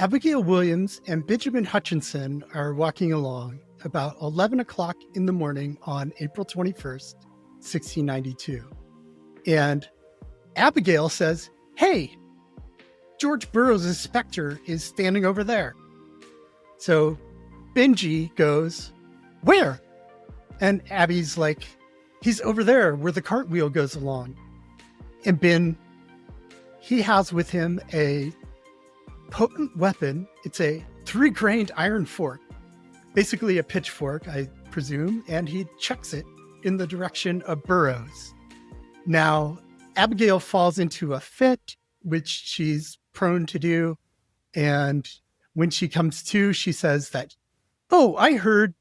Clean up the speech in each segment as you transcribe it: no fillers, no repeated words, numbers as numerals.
Abigail Williams and Benjamin Hutchinson are walking along about 11 o'clock in the morning on April 21st, 1692. And Abigail says, "Hey, George Burroughs' specter is standing over there." So Benji goes, "Where?" And Abby's like, "He's over there where the cartwheel goes along." And Ben, he has with him a potent weapon. It's a 3-grained iron fork, basically a pitchfork, I presume, and he chucks it in the direction of Burroughs. Now, Abigail falls into a fit, which she's prone to do. And when she comes to, she says that, "Oh, I heard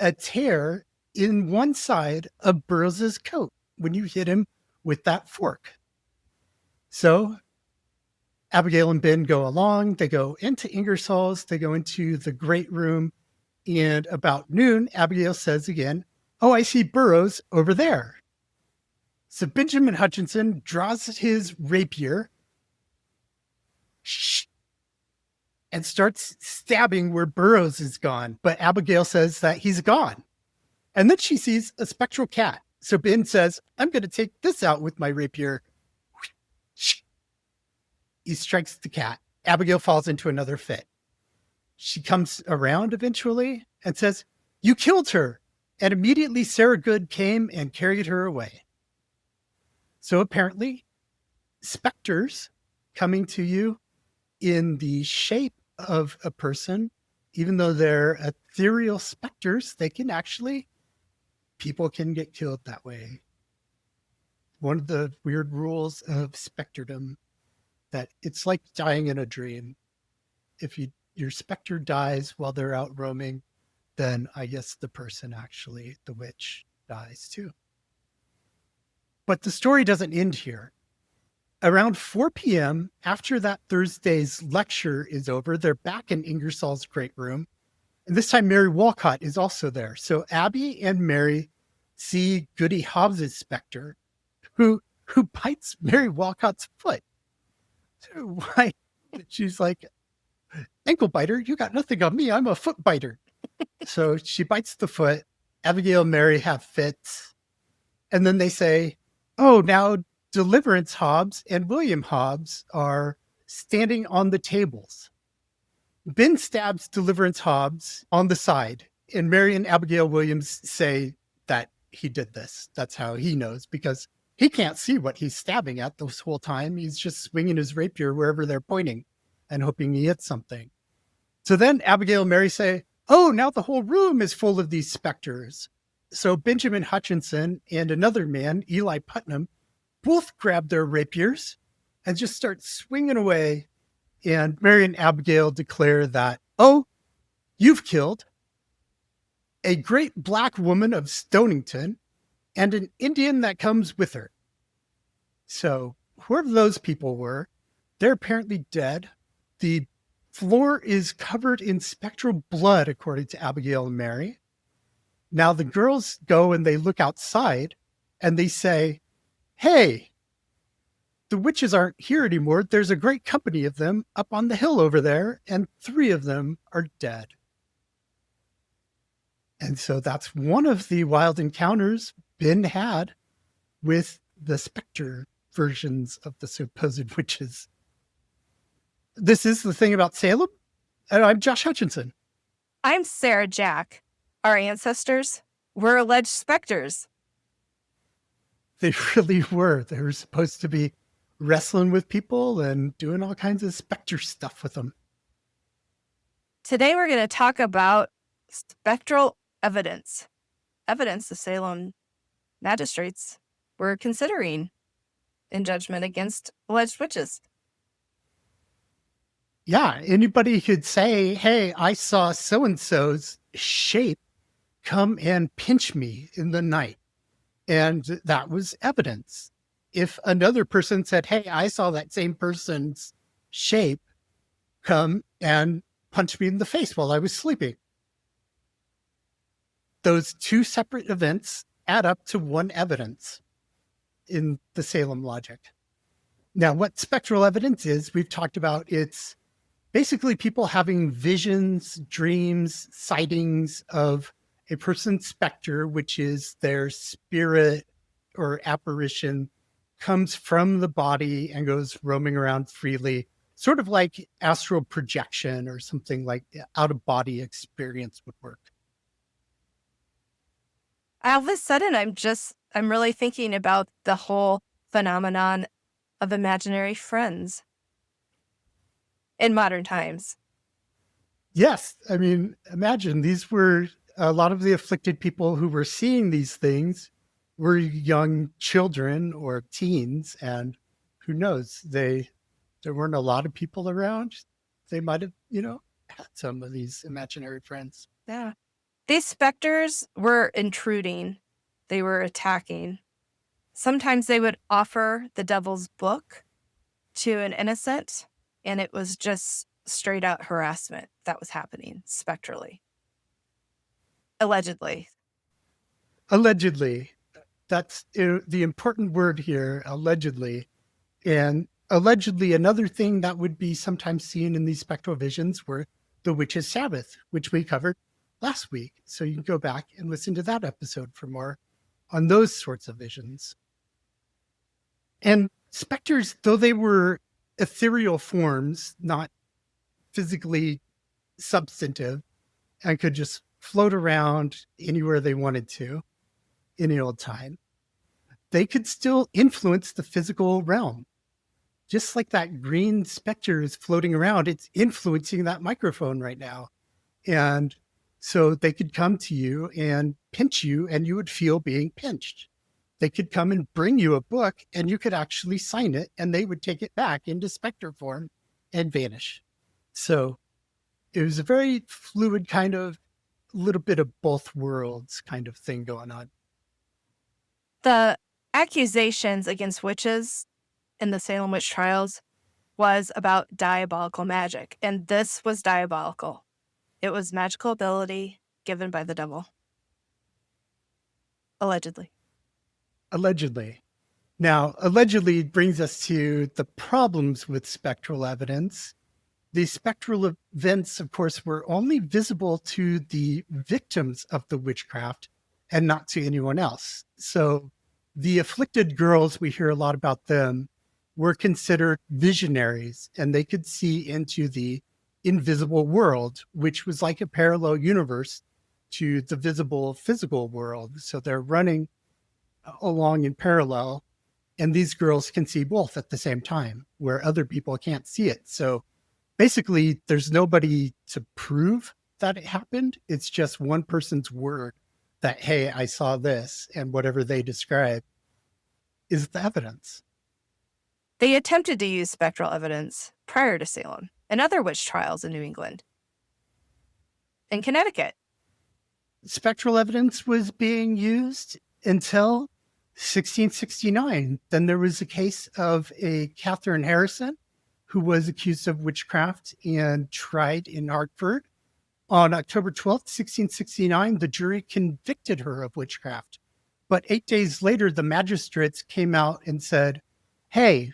a tear in one side of Burroughs's coat when you hit him with that fork." So Abigail and Ben go along. They go into Ingersoll's. They go into the great room. And about noon, Abigail says again, "Oh, I see Burroughs over there." So Benjamin Hutchinson draws his rapier and starts stabbing where Burroughs is gone. But Abigail says that he's gone. And then she sees a spectral cat. So Ben says, "I'm going to take this out with my rapier." He strikes the cat. Abigail falls into another fit. She comes around eventually and says, "You killed her." And immediately Sarah Good came and carried her away. So apparently, specters coming to you in the shape of a person, even though they're ethereal specters, people can get killed that way. One of the weird rules of specterdom, that it's like dying in a dream. If your specter dies while they're out roaming, then I guess the person actually, the witch, dies too. But the story doesn't end here. Around 4 p.m., after that Thursday's lecture is over, they're back in Ingersoll's great room. And this time Mary Walcott is also there. So Abby and Mary see Goody Hobbs's specter, who bites Mary Walcott's foot. So why? She's like, "Ankle biter, you got nothing on me. I'm a foot biter." So she bites the foot. Abigail and Mary have fits. And then they say, "Oh, now Deliverance Hobbs and William Hobbs are standing on the tables." Ben stabs Deliverance Hobbs on the side, and Mary and Abigail Williams say that he did this. That's how he knows, because he can't see what he's stabbing at this whole time. He's just swinging his rapier wherever they're pointing and hoping he hits something. So then Abigail and Mary say, "Oh, now the whole room is full of these specters." So Benjamin Hutchinson and another man, Eli Putnam, both grab their rapiers and just start swinging away. And Mary and Abigail declare that, "Oh, you've killed a great black woman of Stonington and an Indian that comes with her." So whoever those people were, they're apparently dead. The floor is covered in spectral blood, according to Abigail and Mary. Now the girls go and they look outside and they say, "Hey, the witches aren't here anymore. There's a great company of them up on the hill over there, and 3 of them are dead." And so that's one of the wild encounters Ben had with the specter versions of the supposed witches. This is The Thing About Salem, and I'm Josh Hutchinson. I'm Sarah Jack. Our ancestors were alleged specters. They really were. They were supposed to be wrestling with people and doing all kinds of specter stuff with them. Today we're going to talk about spectral evidence. Evidence the Salem magistrates were considering in judgment against alleged witches. Yeah, anybody could say, "Hey, I saw so-and-so's shape come and pinch me in the night." And that was evidence. If another person said, "Hey, I saw that same person's shape come and punch me in the face while I was sleeping," those 2 separate events add up to one evidence in the Salem logic. Now, what spectral evidence is, we've talked about. It's basically people having visions, dreams, sightings of a person's specter, which is their spirit or apparition, comes from the body and goes roaming around freely, sort of like astral projection or something like out of body experience would work. All of a sudden, I'm really thinking about the whole phenomenon of imaginary friends in modern times. Yes. I mean, imagine these were a lot of the afflicted people who were seeing these things were young children or teens. And who knows, there weren't a lot of people around. They might have, had some of these imaginary friends. Yeah. These specters were intruding, they were attacking. Sometimes they would offer the devil's book to an innocent, and it was just straight out harassment that was happening spectrally. Allegedly. Allegedly. That's the important word here, allegedly. And allegedly, another thing that would be sometimes seen in these spectral visions were the witch's Sabbath, which we covered last week. So you can go back and listen to that episode for more on those sorts of visions. And specters, though they were ethereal forms, not physically substantive, and could just float around anywhere they wanted to any old time, they could still influence the physical realm. Just like that green specter is floating around, it's influencing that microphone right now. And so they could come to you and pinch you, and you would feel being pinched. They could come and bring you a book, and you could actually sign it, and they would take it back into specter form and vanish. So it was a very fluid kind of little bit of both worlds kind of thing going on. The accusations against witches in the Salem witch trials was about diabolical magic, and this was diabolical. It was magical ability given by the devil. Allegedly. Allegedly. Now, allegedly brings us to the problems with spectral evidence. The spectral events, of course, were only visible to the victims of the witchcraft and not to anyone else. So the afflicted girls, we hear a lot about them, were considered visionaries, and they could see into the invisible world, which was like a parallel universe to the visible physical world. So they're running along in parallel, and these girls can see both at the same time, where other people can't see it. So basically, there's nobody to prove that it happened. It's just one person's word that, hey, I saw this, and whatever they describe is the evidence. They attempted to use spectral evidence prior to Salem and other witch trials in New England. In Connecticut. Spectral evidence was being used until 1669. Then there was a case of a Catherine Harrison who was accused of witchcraft and tried in Hartford. On October 12th, 1669, the jury convicted her of witchcraft. But 8 days later, the magistrates came out and said, hey,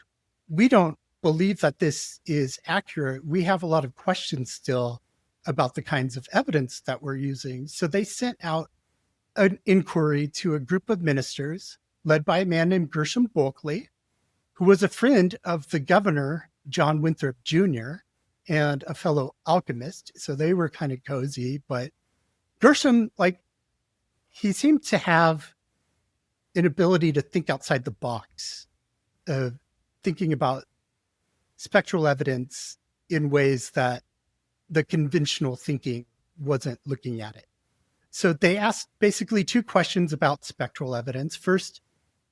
we don't believe that this is accurate. We have a lot of questions still about the kinds of evidence that we're using. So they sent out an inquiry to a group of ministers led by a man named Gershom Bulkley, who was a friend of the governor, John Winthrop Jr., and a fellow alchemist. So they were kind of cozy, but Gershom, he seemed to have an ability to think outside the box, thinking about spectral evidence in ways that the conventional thinking wasn't looking at it. So they asked basically two questions about spectral evidence. First,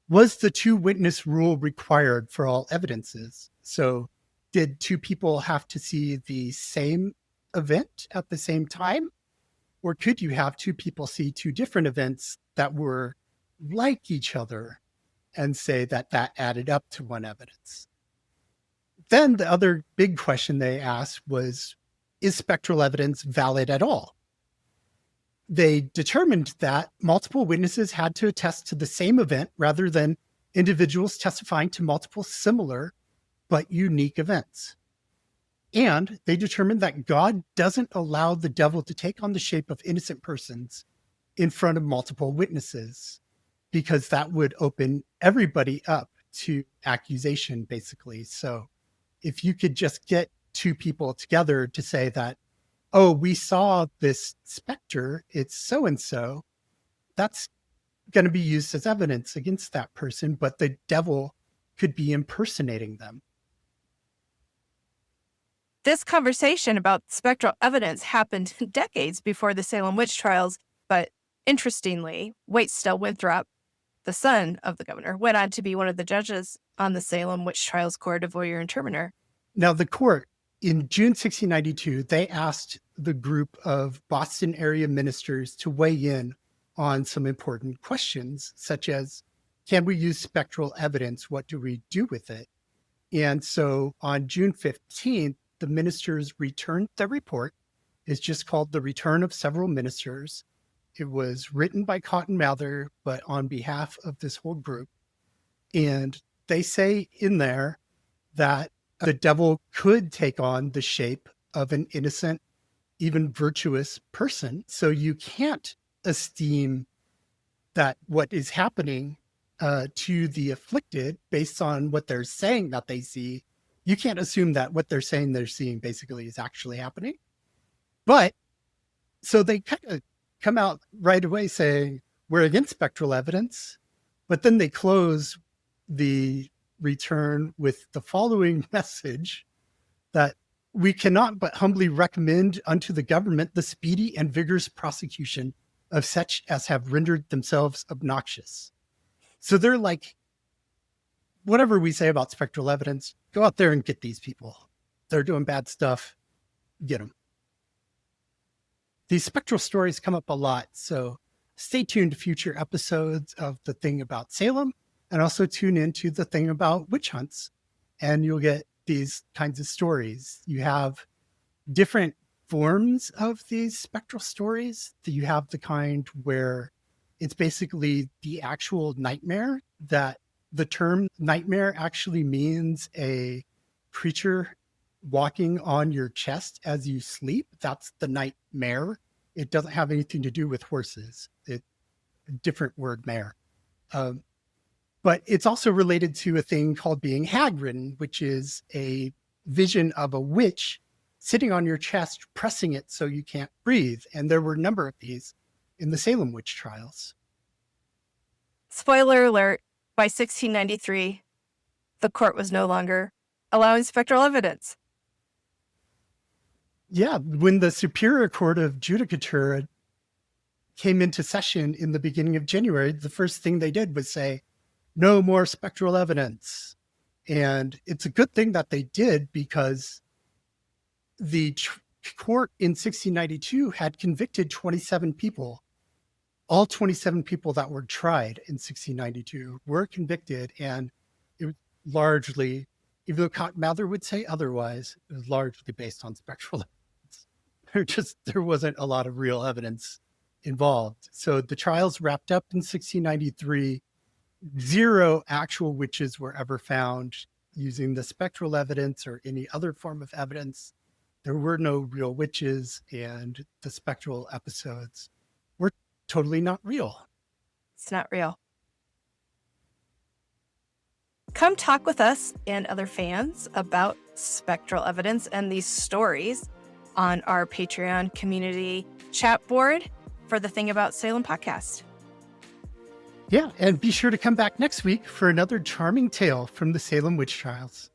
was the two witness rule required for all evidences? So did two people have to see the same event at the same time? Or could you have two people see two different events that were like each other and say that that added up to one evidence? Then the other big question they asked was, is spectral evidence valid at all? They determined that multiple witnesses had to attest to the same event rather than individuals testifying to multiple similar but unique events. And they determined that God doesn't allow the devil to take on the shape of innocent persons in front of multiple witnesses, because that would open everybody up to accusation, basically. So if you could just get two people together to say that, oh, we saw this specter, it's so and so, that's going to be used as evidence against that person, but the devil could be impersonating them. This conversation about spectral evidence happened decades before the Salem witch trials, but interestingly, Waitstill Winthrop, the son of the governor, went on to be one of the judges on the Salem witch trials court of Warrior and Terminer. Now, the court in June 1692, they asked the group of Boston area ministers to weigh in on some important questions, such as, can we use spectral evidence? What do we do with it? And so on June 15th, the ministers returned the report. It's just called The Return of Several Ministers. It was written by Cotton Mather, but on behalf of this whole group. And they say in there that the devil could take on the shape of an innocent, even virtuous person. So you can't esteem that what is happening to the afflicted based on what they're saying that they see. You can't assume that what they're saying they're seeing basically is actually happening. But so they kind of come out right away saying, we're against spectral evidence, but then they close the return with the following message, that we cannot but humbly recommend unto the government the speedy and vigorous prosecution of such as have rendered themselves obnoxious. So they're like, whatever we say about spectral evidence, go out there and get these people. They're doing bad stuff. Get them. These spectral stories come up a lot, so stay tuned to future episodes of The Thing About Salem, and also tune into The Thing About Witch Hunts, and you'll get these kinds of stories. You have different forms of these spectral stories. You have the kind where it's basically the actual nightmare, that the term nightmare actually means a creature walking on your chest as you sleep. That's the nightmare. It doesn't have anything to do with horses. It's a different word, mare. But it's also related to a thing called being hag-ridden, which is a vision of a witch sitting on your chest, pressing it so you can't breathe. And there were a number of these in the Salem witch trials. Spoiler alert, by 1693, the court was no longer allowing spectral evidence. Yeah, when the Superior Court of Judicature came into session in the beginning of January, the first thing they did was say, no more spectral evidence. And it's a good thing that they did, because the court in 1692 had convicted 27 people. All 27 people that were tried in 1692 were convicted, and it was largely, even though Cotton Mather would say otherwise, it was largely based on spectral evidence. There wasn't a lot of real evidence involved. So the trials wrapped up in 1693. 0 actual witches were ever found using the spectral evidence or any other form of evidence. There were no real witches, and the spectral episodes were totally not real. It's not real. Come talk with us and other fans about spectral evidence and these stories on our Patreon community chat board for the Thing About Salem podcast. Yeah, and be sure to come back next week for another charming tale from the Salem witch trials.